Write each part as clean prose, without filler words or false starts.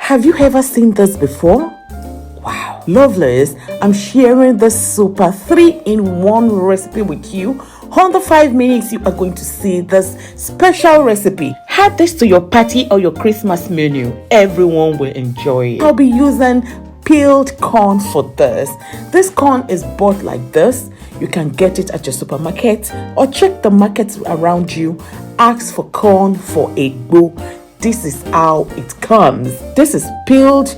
Have you ever seen this before? Wow, lovelies, I'm sharing this super 3-in-1 recipe with you. Under 5 minutes, you are going to see this special recipe. Add this to your party or your Christmas menu. Everyone will enjoy it. I'll be using peeled corn for this. This corn is bought like this. You can get it at your supermarket or check the markets around you. Ask for corn for Egbo. This is how it comes. This is peeled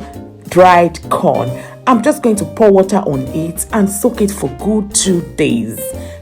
dried corn. I'm just going to pour water on it and soak it for good 2 days.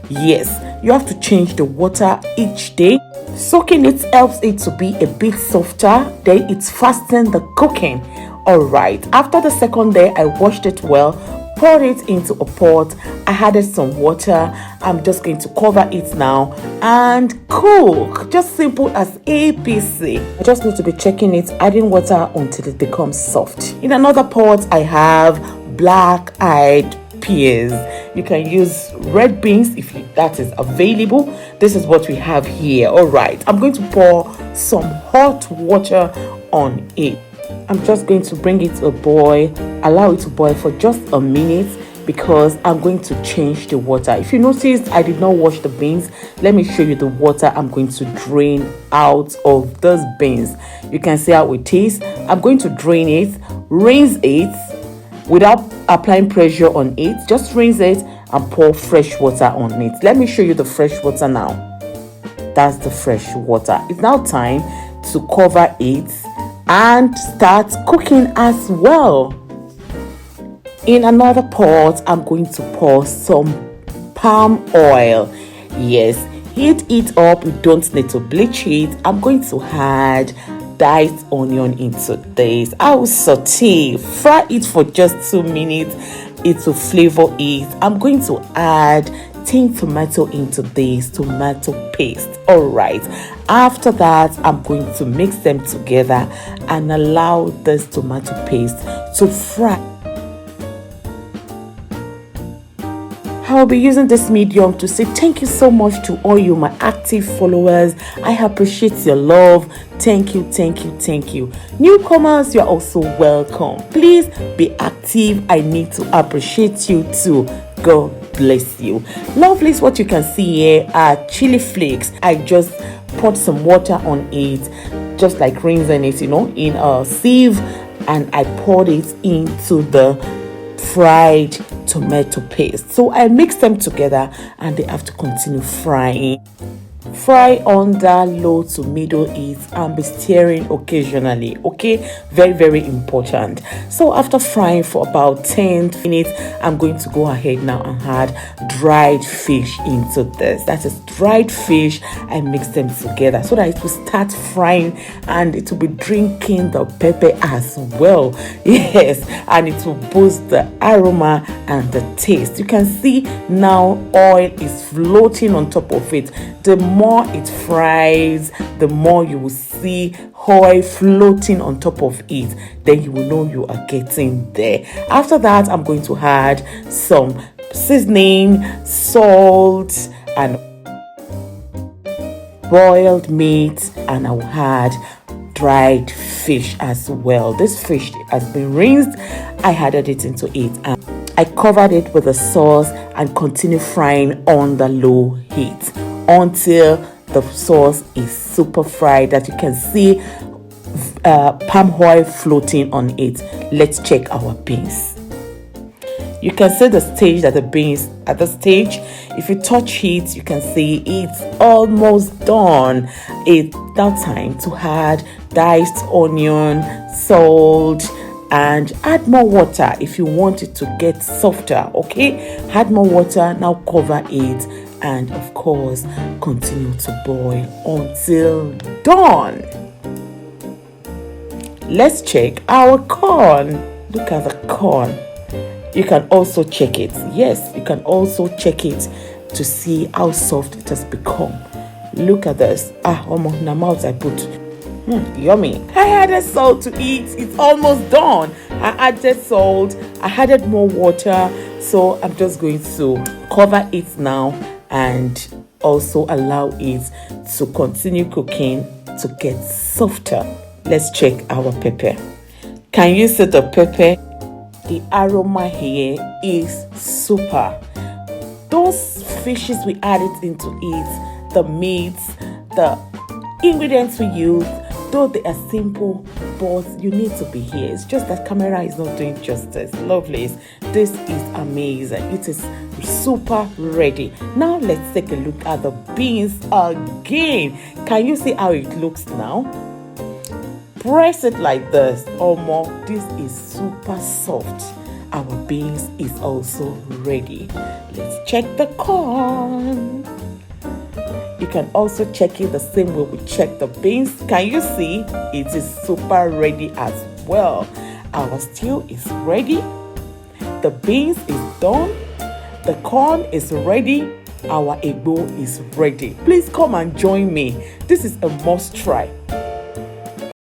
Yes, you have to change the water each day. Soaking it helps it to be a bit softer. Then it's fasten the cooking. Alright, after the second day, I washed it well, poured it into a pot. I added some water. I'm just going to cover it now and cook. Just simple as ABC. I just need to be checking it, adding water until it becomes soft. In another pot, I have black-eyed peas. You can use red beans if that is available. This is what we have here. Alright, I'm going to pour some hot water on it. I'm just going to bring it to a boil, allow it to boil for just a minute because I'm going to change the water. If you notice, I did not wash the beans. Let me show you the water I'm going to drain out of those beans. You can see how it is. I'm going to drain it, rinse it without applying pressure on it. Just rinse it and pour fresh water on it. Let me show you the fresh water now. That's the fresh water. It's now time to cover it and start cooking as well. In another pot, I'm going to pour some palm oil. Yes, heat it up. You don't need to bleach it. I'm going to add diced onion into this. I will saute, fry it for just 2 minutes. It will flavor it. I'm going to add tinned tomato into this tomato paste. All right, after that, I'm going to mix them together and allow this tomato paste to fry. I'll be using this medium to say thank you so much to all you my active followers. I appreciate your love. Thank you, thank you, thank you. Newcomers, you're also welcome. Please be active. I need to appreciate you too. God bless you. Lovelies, what you can see here are chili flakes. I just poured some water on it, just like rinsing it, in a sieve, and I poured it into the fried tomato paste. So I mix them together and they have to continue frying. Fry under low to middle heat and be stirring occasionally. Okay, very, very important. So after frying for about 10 minutes, I'm going to go ahead now and add dried fish into this. That is dried fish. I mix them together so that it will start frying and it will be drinking the pepper as well. Yes, and it will boost the aroma and the taste. You can see now oil is floating on top of it. The more it fries, the more you will see oil floating on top of it. Then you will know you are getting there. After that, I'm going to add some seasoning, salt, and boiled meat, and I will add dried fish as well. This fish has been rinsed. I added it into it and I covered it with the sauce and continue frying on the low heat until the sauce is super fried that you can see palm oil floating on it. Let's check our beans. You can see the stage that the beans at the stage. If you touch it, you can see it's almost done. It's now time to add diced onion, salt, and add more water if you want it to get softer. Okay, add more water. Now cover it and of course continue to boil until done. Let's check our corn. Look at the corn. You can also check it. Yes, you can also check it to see how soft it has become. Look at this. Almost in my mouth I put. Yummy. I added salt to eat. It's almost done. I added salt. I added more water. So I'm just going to cover it now and also allow it to continue cooking to get softer. Let's check our pepper. Can you see the pepper? The aroma here is super. Those fishes we added into it, the meats, the ingredients we used, though they are simple, but you need to be here. It's just that camera is not doing justice. Lovelies, this is amazing. It is super ready. Now let's take a look at the beans again. Can you see how it looks now? Press it like this. Oh more, this is super soft. Our beans is also ready. Let's check the corn. You can also check it the same way we check the beans. Can you see? It is super ready as well. Our stew is ready. The beans is done. The corn is ready. Our egbo is ready. Please come and join me. This is a must try.